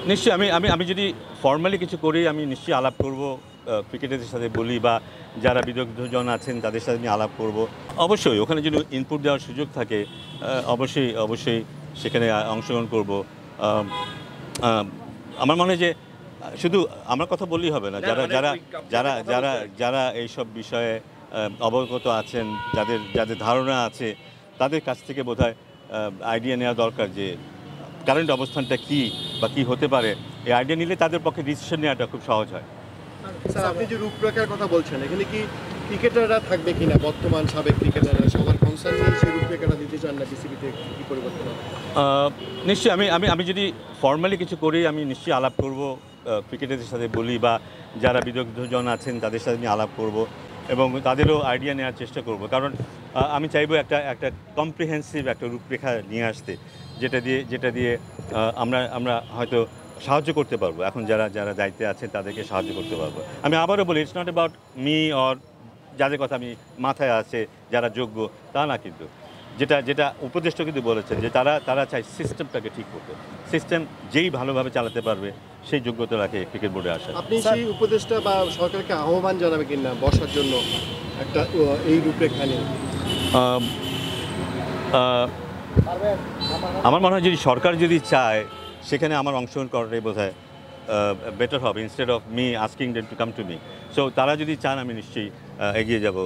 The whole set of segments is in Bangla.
নিশ্চয়ই আমি আমি আমি যদি ফর্মালি কিছু করি আমি নিশ্চয়ই আলাপ করব ক্রিকেটারদের সাথে বলি বা যারা বিদগ্ধজন আছেন তাদের সাথে আমি আলাপ করব। অবশ্যই ওখানে যদি ইনপুট দেওয়ার সুযোগ থাকে অবশ্যই সেখানে অংশগ্রহণ করব। আম, আম, আমার মনে হয় যে শুধু আমার কথা বললেই হবে না, যারা যারা যারা যারা যারা এইসব বিষয়ে অবগত আছেন, যাদের যাদের ধারণা আছে তাদের কাছ থেকে বোধহয় আইডিয়া নেওয়া দরকার যে কারেন্ট অবস্থানটা কি বা কি হতে পারে। এই আইডিয়া নিলে তাদের পক্ষে ডিসিশন নেওয়াটা খুব সহজ হয়। স্যার, আপনি যে রূপরেখার কথা বলছেন, এখানে কি ক্রিকেটাররা থাকবে কিনা, বর্তমান সাবেক ক্রিকেটাররা সবার কনসার্ন নিয়ে সেই রূপরেখাটা দিতে চান না, বিসিবিতে কি পরিবর্তন হবে? নিশ্চয়ই আমি আমি আমি যদি ফর্মালি কিছু করি আমি নিশ্চয়ই আলাপ করব ক্রিকেটারদের সাথে বলি বা যারা বিদগ্ধজন আছেন তাদের সাথে আমি আলাপ করব এবং তাদেরও আইডিয়া নেওয়ার চেষ্টা করব। কারণ আমি চাইবো একটা একটা কম্প্রিহেন্সিভ একটা রূপরেখা নিয়ে আসতে, যেটা দিয়ে আমরা আমরা হয়তো সাহায্য করতে পারবো। এখন যারা যারা দায়িত্বে আছে তাদেরকে সাহায্য করতে পারবো। আমি আবারও বলি, it's not about me or যাদের কথা আমি মাথায় আছে যারা যোগ্য তা না, কিন্তু যেটা যেটা উপদেষ্টা কিন্তু বলেছেন যে তারা তারা চায় সিস্টেমটাকে ঠিক করতে। সিস্টেম যেই ভালোভাবে চালাতে পারবে সেই যোগ্যতা রাখে ক্রিকেট বোর্ডে আসা। আপনি সেই উপদেষ্টা বা সরকারকে আহ্বান জানাবে কিনা বসার জন্য একটা এই রূপরেখা নিয়ে? আম, আহ, আমার মনে হয় যদি সরকার যদি চায় সেখানে আমার অংশগ্রহণ করাটাই বোধহয় বেটার হবে, instead of me asking them to come to me. So তারা যদি চান আমি নিশ্চয়ই এগিয়ে যাব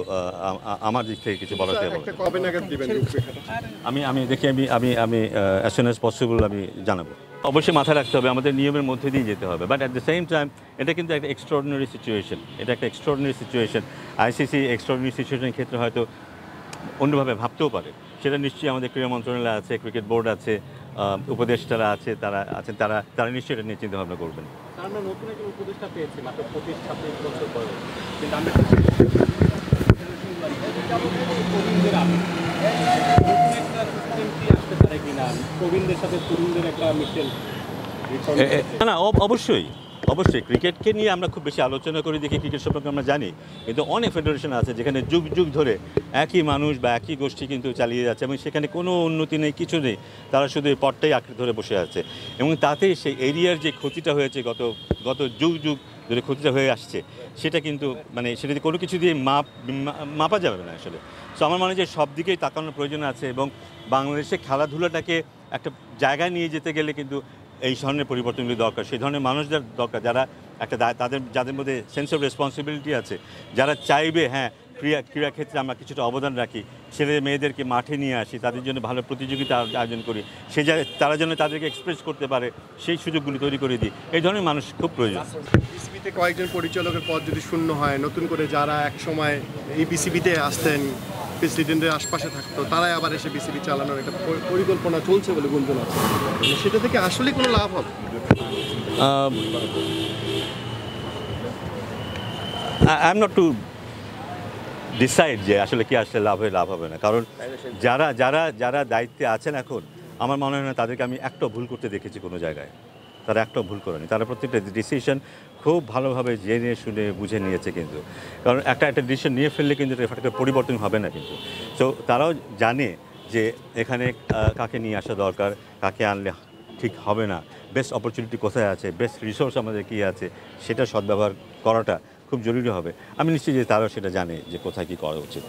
আমার দিক থেকে কিছু বলাতে হবে। কবে নাগাদ দিবেন রূপরেখাটা? আমি আমি দেখি আমি আমি আমি অ্যাজ সুন অ্যাজ পসিবল আমি জানাবো। অবশ্যই মাথায় রাখতে হবে আমাদের নিয়মের মধ্যে দিয়ে যেতে হবে, but at the same time এটা কিন্তু একটা এক্সট্রাঅর্ডিনারি সিচুয়েশন। এটা একটা এক্সট্রাঅর্ডিনারি সিচুয়েশন। আইসিসি এক্সট্রাঅর্ডিনারি সিচুয়েশনের ক্ষেত্রে হয়তো অন্যভাবে ভাবতেও পারে। সেটা নিশ্চয়ই আমাদের ক্রীড়া মন্ত্রণালয় আছে, ক্রিকেট বোর্ড আছে, উপদেষ্টারা আছে, তারা তারা নিশ্চয়ই এটা নিয়ে চিন্তা ভাবনা করবেন। আমরা নতুন একজন উপদেষ্টা পেয়েছি মাত্র 25-26 বছর পরে, কিন্তু আমরা প্রবীণদের নতুন একটা সিস্টেম কি আসতে পারে কিনা, প্রবীণদের সাথে তরুণদের একটা মিশেল? না, অবশ্যই অবশ্যই ক্রিকেটকে নিয়ে আমরা খুব বেশি আলোচনা করি দেখি, ক্রিকেট সম্পর্কে আমরা জানি, কিন্তু অনেক ফেডারেশন আছে যেখানে যুগ যুগ ধরে একই মানুষ বা একই গোষ্ঠী কিন্তু চালিয়ে যাচ্ছে এবং সেখানে কোনো উন্নতি নেই, কিছু নেই। তারা শুধু এই পটটাই আঁকড়ে ধরে বসে আছে এবং তাতে সেই এরিয়ার যে ক্ষতিটা হয়েছে গত গত যুগ যুগ ধরে ক্ষতিটা হয়ে আসছে, সেটা কিন্তু মানে সেটা কোনো কিছু দিয়ে মাপা যাবে না আসলে। সো আমার মনে হয় যে সব দিকেই তাকানোর প্রয়োজন আছে এবং বাংলাদেশে খেলাধুলাটাকে একটা জায়গায় নিয়ে যেতে গেলে কিন্তু এই ধরনের পরিবর্তনগুলি দরকার। সেই ধরনের মানুষদের দরকার যারা একটা যাদের মধ্যে সেন্স অফ রেসপন্সিবিলিটি আছে, যারা চাইবে হ্যাঁ ক্রীড়া ক্ষেত্রে আমরা কিছুটা অবদান রাখি, ছেলে মেয়েদেরকে মাঠে নিয়ে আসি, তাদের জন্য ভালো প্রতিযোগিতা আয়োজন করি, সে জায়গায় তারা যেন তাদেরকে এক্সপ্রেস করতে পারে সেই সুযোগগুলি তৈরি করে দিই। এই ধরনের মানুষ খুব প্রয়োজন। বিসিবিতে কয়েকজন পরিচালকের পদ যদি শূন্য হয়, নতুন করে যারা এক সময় এই বিসিবিতে আসতেন, প্রেসিডেন্টের আশপাশে থাকতো, তারাই আবার এসে বিসিবি চালানোর একটা পরিকল্পনা চলছে বলে গুঞ্জন আছে। সেটা থেকে আসলে কোনো লাভ হবে? I am not to decide যে আসলে কি আসলে লাভ হয় লাভ হবে না, কারণ যারা যারা যারা দায়িত্বে আছেন এখন আমার মনে হয় না তাদেরকে আমি একটাও ভুল করতে দেখেছি কোনো জায়গায়। তারা একটাও ভুল করেনি, তারা প্রত্যেকটা ডিসিশন খুব ভালোভাবে জেনে শুনে বুঝে নিয়েছে কিন্তু, কারণ একটা ডিসিশন নিয়ে ফেললে কিন্তু এটা পরিবর্তন হবে না কিন্তু। সো তারাও জানে যে এখানে কাকে নিয়ে আসা দরকার, কাকে আনলে ঠিক হবে না, বেস্ট অপরচুনিটি কোথায় আছে, বেস্ট রিসোর্স আমাদের কী আছে, সেটা সদ্ব্যবহার করাটা খুব জরুরি হবে। আমি নিশ্চিত যে তারাও সেটা জানে যে কোথায় কী করা উচিত।